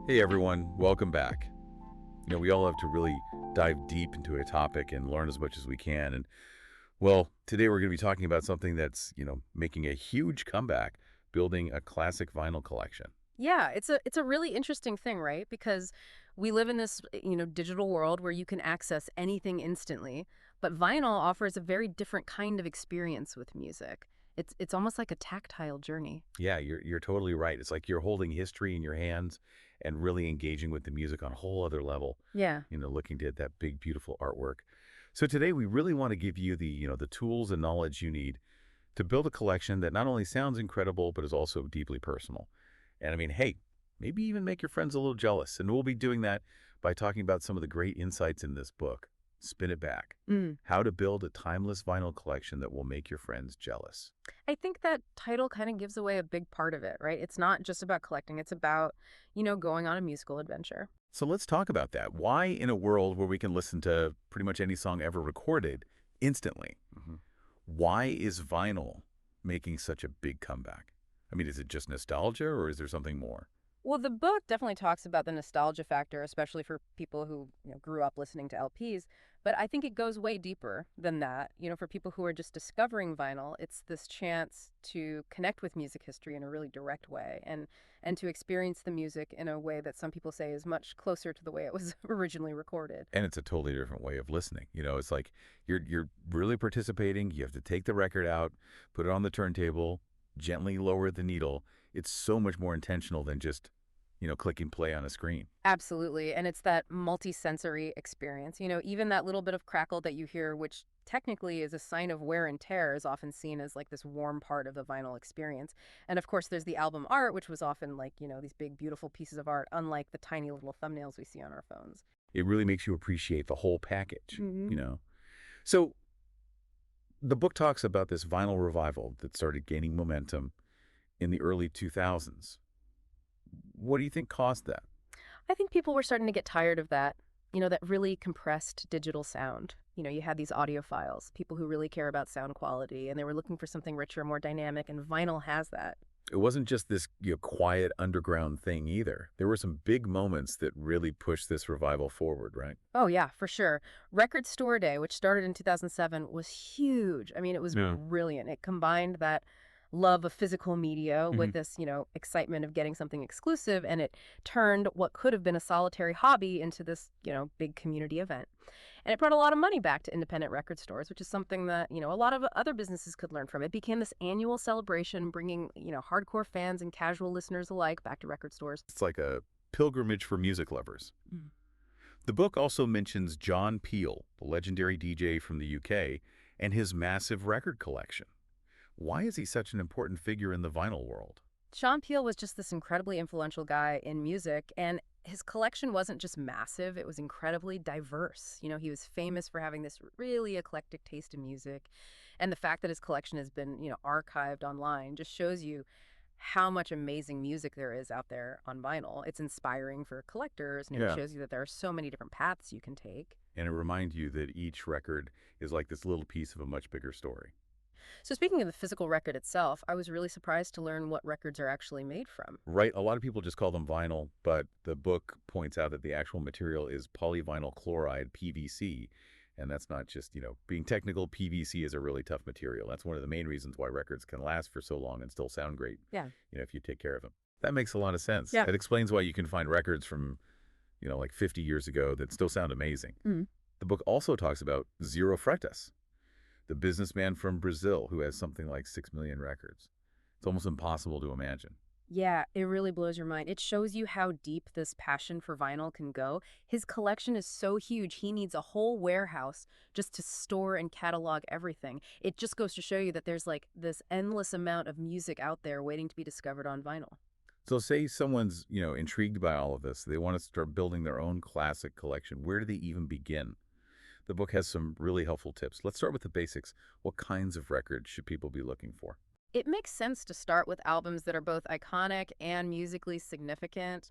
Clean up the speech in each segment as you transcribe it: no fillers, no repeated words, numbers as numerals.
Hey everyone, welcome back. We all have to really dive deep into a topic and learn as much as we can. And well, today we're going to be talking about something that's, making a huge comeback, building a classic vinyl collection. Yeah, it's a really interesting thing, right? Because we live in this, digital world where you can access anything instantly, but vinyl offers a very different kind of experience with music. It's almost like a tactile journey. Yeah, you're totally right. It's like you're holding history in your hands and really engaging with the music on a whole other level, Yeah. looking at that big, beautiful artwork. So today we really want to give you the tools and knowledge you need to build a collection that not only sounds incredible, but is also deeply personal. And I mean, hey, maybe even make your friends a little jealous. And we'll be doing that by talking about some of the great insights in this book. Spin it back. Mm. How to build a timeless vinyl collection that will make your friends jealous. I think that title kind of gives away a big part of it, right? It's not just about collecting, it's about, going on a musical adventure. So let's talk about that. Why, in a world where we can listen to pretty much any song ever recorded instantly, why is vinyl making such a big comeback? I mean, is it just nostalgia or is there something more? Well, the book definitely talks about the nostalgia factor, especially for people who, grew up listening to LPs. But I think it goes way deeper than that. For people who are just discovering vinyl, it's this chance to connect with music history in a really direct way and to experience the music in a way that some people say is much closer to the way it was originally recorded. And it's a totally different way of listening. It's like you're really participating. You have to take the record out, put it on the turntable, gently lower the needle. It's so much more intentional than just, clicking play on a screen. Absolutely. And it's that multi-sensory experience. Even that little bit of crackle that you hear, which technically is a sign of wear and tear, is often seen as like this warm part of the vinyl experience. And of course, there's the album art, which was often like, these big, beautiful pieces of art, unlike the tiny little thumbnails we see on our phones. It really makes you appreciate the whole package, Hmm. you know? So the book talks about this vinyl revival that started gaining momentum in the early 2000s. What do you think caused that? I think people were starting to get tired of that, that really compressed digital sound. You had these audiophiles, people who really care about sound quality, and they were looking for something richer, more dynamic, and vinyl has that. It wasn't just this quiet underground thing either. There were some big moments that really pushed this revival forward, right? Oh, yeah, for sure. Record Store Day, which started in 2007, was huge. I mean, it was Yeah. brilliant. It combined that love of physical media with Mhm. this, excitement of getting something exclusive, and it turned what could have been a solitary hobby into this, big community event. And it brought a lot of money back to independent record stores, which is something that, a lot of other businesses could learn from. It became this annual celebration, bringing, hardcore fans and casual listeners alike back to record stores. It's like a pilgrimage for music lovers. The book also mentions John Peel, the legendary DJ from the UK, and his massive record collection. Why is he such an important figure in the vinyl world? Sean Peel was just this incredibly influential guy in music, and his collection wasn't just massive, it was incredibly diverse. He was famous for having this really eclectic taste in music, and the fact that his collection has been, archived online just shows you how much amazing music there is out there on vinyl. It's inspiring for collectors, and it Yeah. shows you that there are so many different paths you can take. And it reminds you that each record is like this little piece of a much bigger story. So speaking of the physical record itself, I was really surprised to learn what records are actually made from. Right, a lot of people just call them vinyl, but the book points out that the actual material is polyvinyl chloride, PVC. And that's not just, being technical, PVC is a really tough material. That's one of the main reasons why records can last for so long and still sound great, Yeah. if you take care of them. That makes a lot of sense. Yeah. It explains why you can find records from, like 50 years ago that still sound amazing. Mm. The book also talks about Zero Freitas, the businessman from Brazil who has something like 6 million records. It's almost impossible to imagine. Yeah, it really blows your mind. It shows you how deep this passion for vinyl can go. His collection is so huge, he needs a whole warehouse just to store and catalog everything. It just goes to show you that there's like this endless amount of music out there waiting to be discovered on vinyl. So say someone's, intrigued by all of this. They want to start building their own classic collection. Where do they even begin? The book has some really helpful tips. Let's start with the basics. What kinds of records should people be looking for? It makes sense to start with albums that are both iconic and musically significant.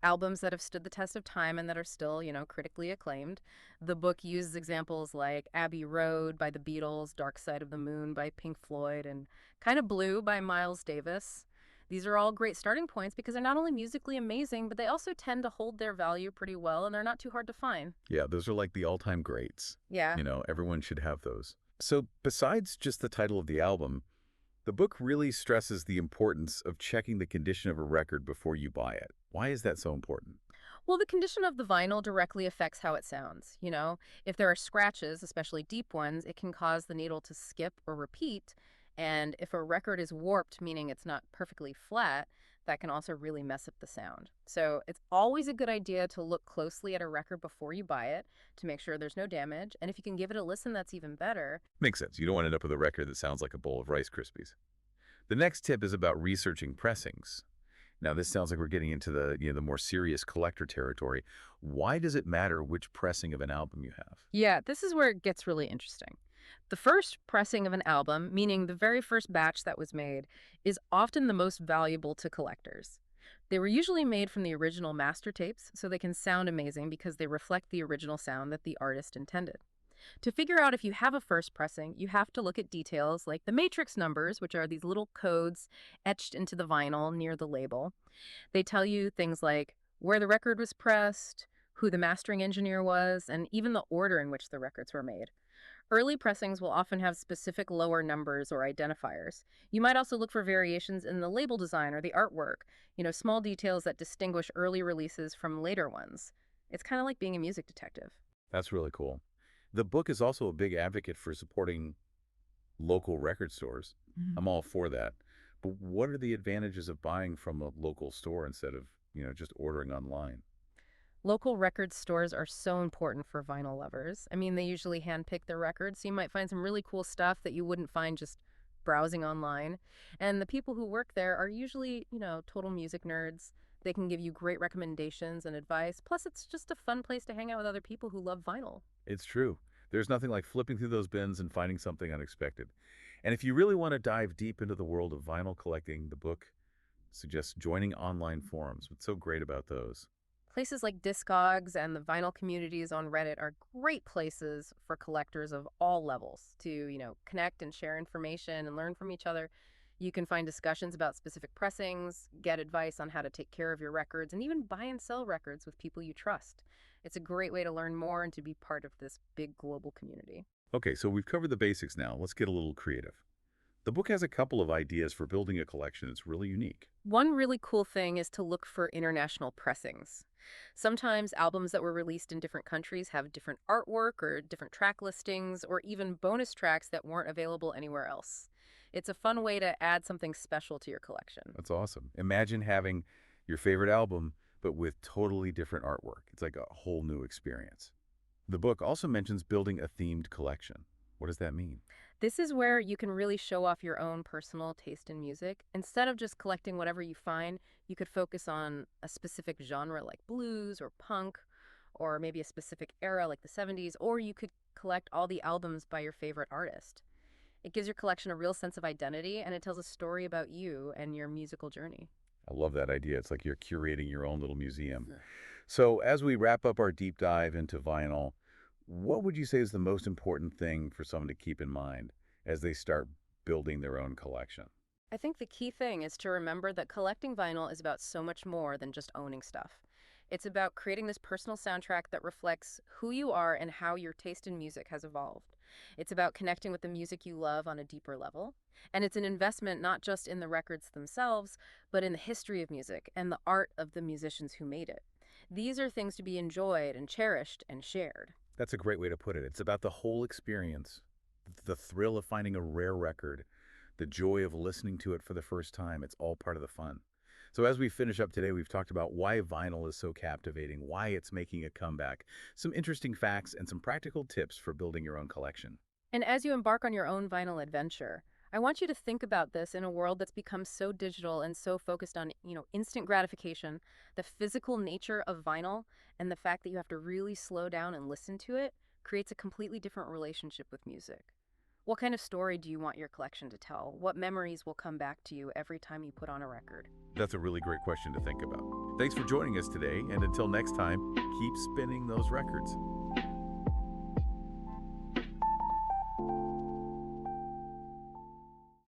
Albums that have stood the test of time and that are still, critically acclaimed. The book uses examples like Abbey Road by the Beatles, Dark Side of the Moon by Pink Floyd, and Kind of Blue by Miles Davis. These are all great starting points because they're not only musically amazing, but they also tend to hold their value pretty well, and they're not too hard to find. Yeah, those are like the all-time greats. Yeah. Everyone should have those. So besides just the title of the album, the book really stresses the importance of checking the condition of a record before you buy it. Why is that so important? Well, the condition of the vinyl directly affects how it sounds. If there are scratches, especially deep ones, it can cause the needle to skip or repeat. And if a record is warped, meaning it's not perfectly flat, that can also really mess up the sound. So it's always a good idea to look closely at a record before you buy it to make sure there's no damage. And if you can give it a listen, that's even better. Makes sense. You don't want to end up with a record that sounds like a bowl of Rice Krispies. The next tip is about researching pressings. Now, this sounds like we're getting into the more serious collector territory. Why does it matter which pressing of an album you have? Yeah, this is where it gets really interesting. The first pressing of an album, meaning the very first batch that was made, is often the most valuable to collectors. They were usually made from the original master tapes, so they can sound amazing because they reflect the original sound that the artist intended. To figure out if you have a first pressing, you have to look at details like the matrix numbers, which are these little codes etched into the vinyl near the label. They tell you things like where the record was pressed, who the mastering engineer was, and even the order in which the records were made. Early pressings will often have specific lower numbers or identifiers. You might also look for variations in the label design or the artwork, small details that distinguish early releases from later ones. It's kind of like being a music detective. That's really cool. The book is also a big advocate for supporting local record stores. Mhm. I'm all for that. But what are the advantages of buying from a local store instead of, just ordering online? Local record stores are so important for vinyl lovers. I mean, they usually handpick their records, so you might find some really cool stuff that you wouldn't find just browsing online. And the people who work there are usually, total music nerds. They can give you great recommendations and advice. Plus, it's just a fun place to hang out with other people who love vinyl. It's true. There's nothing like flipping through those bins and finding something unexpected. And if you really want to dive deep into the world of vinyl collecting, the book suggests joining online forums. What's so great about those? Places like Discogs and the vinyl communities on Reddit are great places for collectors of all levels to, connect and share information and learn from each other. You can find discussions about specific pressings, get advice on how to take care of your records, and even buy and sell records with people you trust. It's a great way to learn more and to be part of this big global community. Okay, so we've covered the basics now. Let's get a little creative. The book has a couple of ideas for building a collection that's really unique. One really cool thing is to look for international pressings. Sometimes albums that were released in different countries have different artwork or different track listings or even bonus tracks that weren't available anywhere else. It's a fun way to add something special to your collection. That's awesome. Imagine having your favorite album, but with totally different artwork. It's like a whole new experience. The book also mentions building a themed collection. What does that mean? This is where you can really show off your own personal taste in music. Instead of just collecting whatever you find, you could focus on a specific genre like blues or punk, or maybe a specific era like the 70s, or you could collect all the albums by your favorite artist. It gives your collection a real sense of identity, and it tells a story about you and your musical journey. I love that idea. It's like you're curating your own little museum. Yeah. So as we wrap up our deep dive into vinyl, what would you say is the most important thing for someone to keep in mind as they start building their own collection? I think the key thing is to remember that collecting vinyl is about so much more than just owning stuff. It's about creating this personal soundtrack that reflects who you are and how your taste in music has evolved. It's about connecting with the music you love on a deeper level. And it's an investment not just in the records themselves, but in the history of music and the art of the musicians who made it. These are things to be enjoyed and cherished and shared. That's a great way to put it. It's about the whole experience, the thrill of finding a rare record, the joy of listening to it for the first time. It's all part of the fun. So as we finish up today, we've talked about why vinyl is so captivating, why it's making a comeback, some interesting facts, and some practical tips for building your own collection. And as you embark on your own vinyl adventure, I want you to think about this in a world that's become so digital and so focused on, instant gratification. The physical nature of vinyl and the fact that you have to really slow down and listen to it creates a completely different relationship with music. What kind of story do you want your collection to tell? What memories will come back to you every time you put on a record? That's a really great question to think about. Thanks for joining us today, and until next time, keep spinning those records.